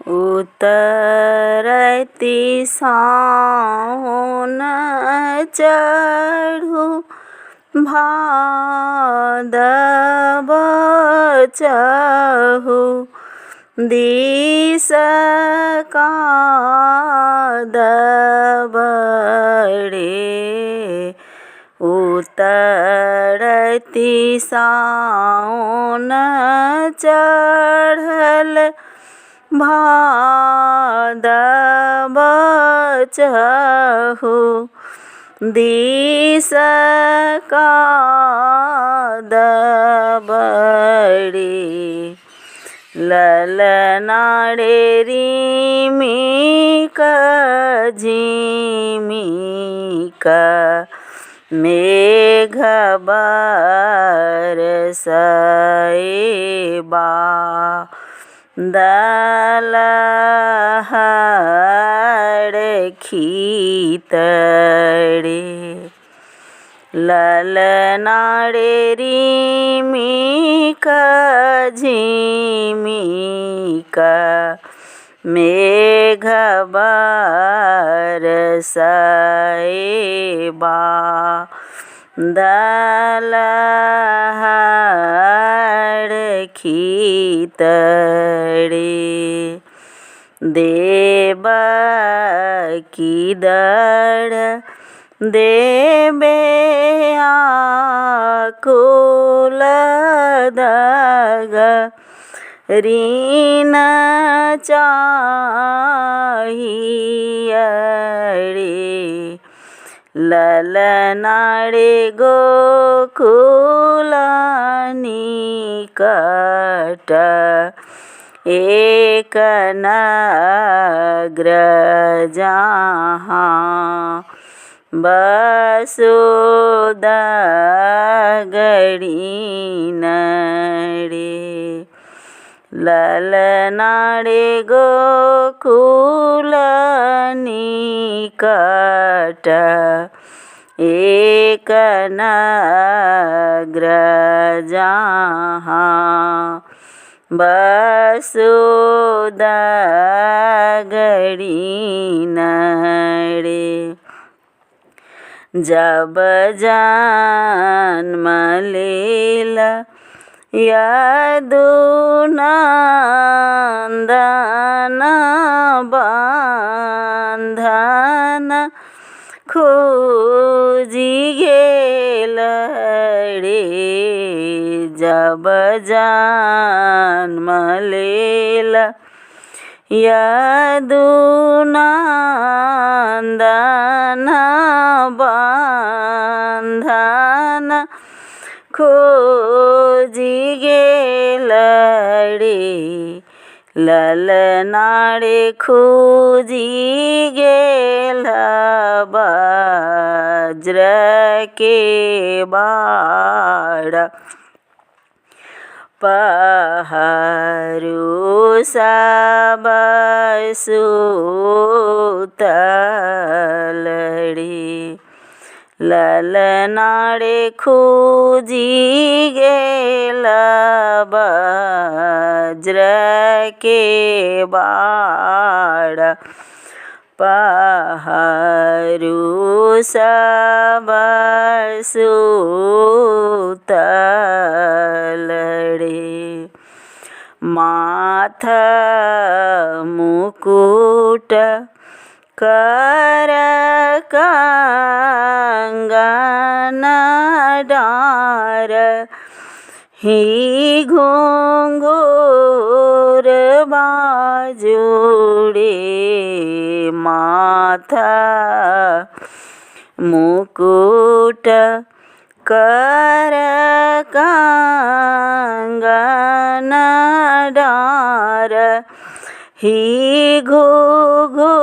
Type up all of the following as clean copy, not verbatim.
उतरती सावन चढ़ू भादव चहु दिस कादव रे। उतरती सावन चढ़ल भादव चहु दिस कादव रे। ललना ऋमिक झिमिक मेघ बरसै बादल हड़खित रे। ललना ऋमिक झिमिक मेघ बरसै बादल हड़खित रे। देवकी दर देबे आकुल दग ऋण चाहिए रे। ललना गोकुल निकट एक नगर जहाँ वसुदा गरीन रे। ललना गोकुल निकट एक नगर जहाँ वसुदा गरीन रे। जब जन्म लेला यदुनंदन बंधन खोजी गेल रे। जब जन्म लेला यदुनंदन बंधन खोजी गेल रे। ललना खोजी गेल वज्र के बाण पहरू सब सुतल रे। ललना खोजी गेल वज्र के बाण पहरू सब सुतल रे। माथ मुकुट कर कंगन डार ही घुंघरू बाजुड़े। माथा मुकुट कर कंगन डार ही घुंघरू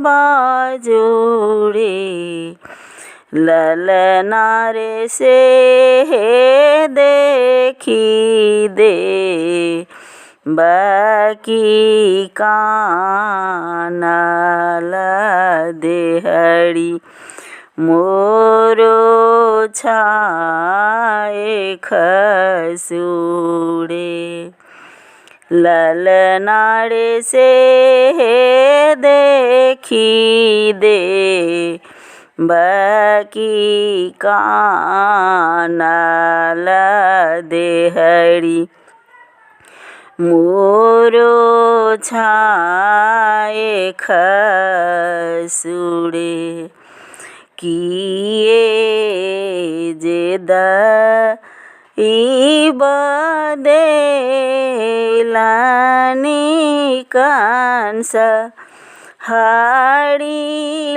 बाजुड़े। ललना से देखी दे बाकी कानल देहरी मोरो छाए खसूड़े। ललनारे से देखी दे बकी कानल देहरी मोरो छाए खसुड़े किए जे दई बदेलानी कंस हाड़ी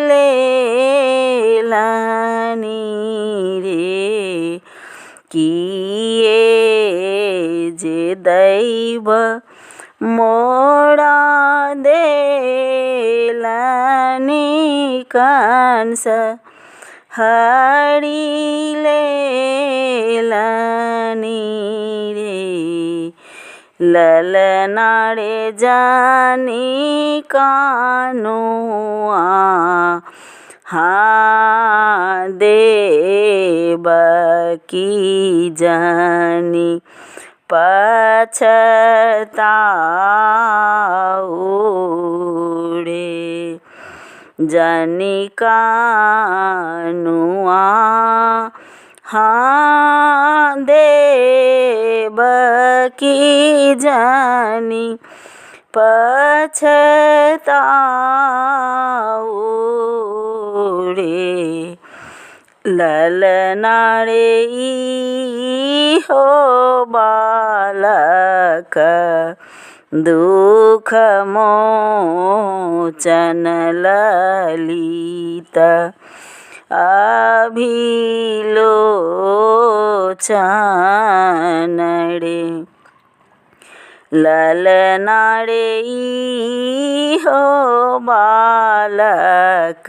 लेलानी रे किए जे दैव मोड़ा देलानी कंस हाड़ी लेलानी रे ललनारे जानी कानुआ हाँ देवकी जानी पछताउड़े जानी कानुआ हाँ देवकी जानी पछताउड़े ललनारे हो बालक दुख मोचन ललिता अभिलोचन रे ललनारे हो बालक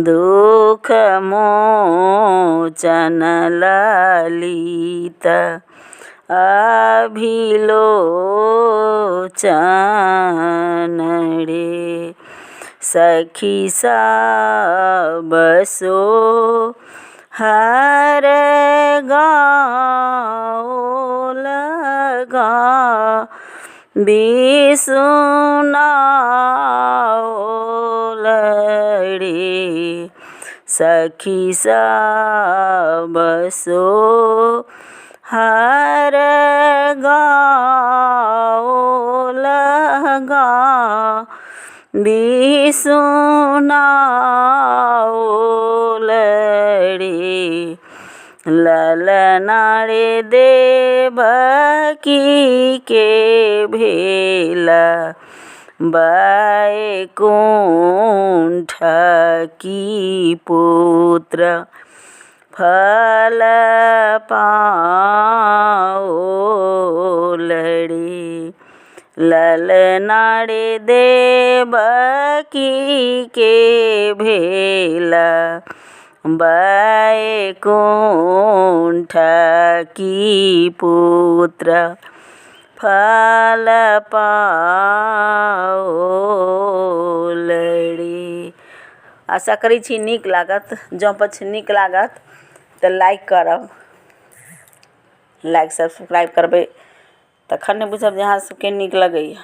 दुख मोचन ललिता अभिलोचन रे सखी सब सो हर गाओ लगा बिसुनाओ लड़े सखी सब सो हर गाओ लगा बिसुनाओ लड़े ललनारे देवकी के भेला बैकुंठ की पुत्र फल पाओ लड़े ललनारे देवकी के भेला बैकुंठ की पुत्र फल पाओ लड़े। आशा करी छी नीक लागत। जँ पछ नीक लागत तऽ लाइक करब, लाइक सब्सक्राइब करबै तखन ने बुझब जे अहाँ सबके नीक लगैए।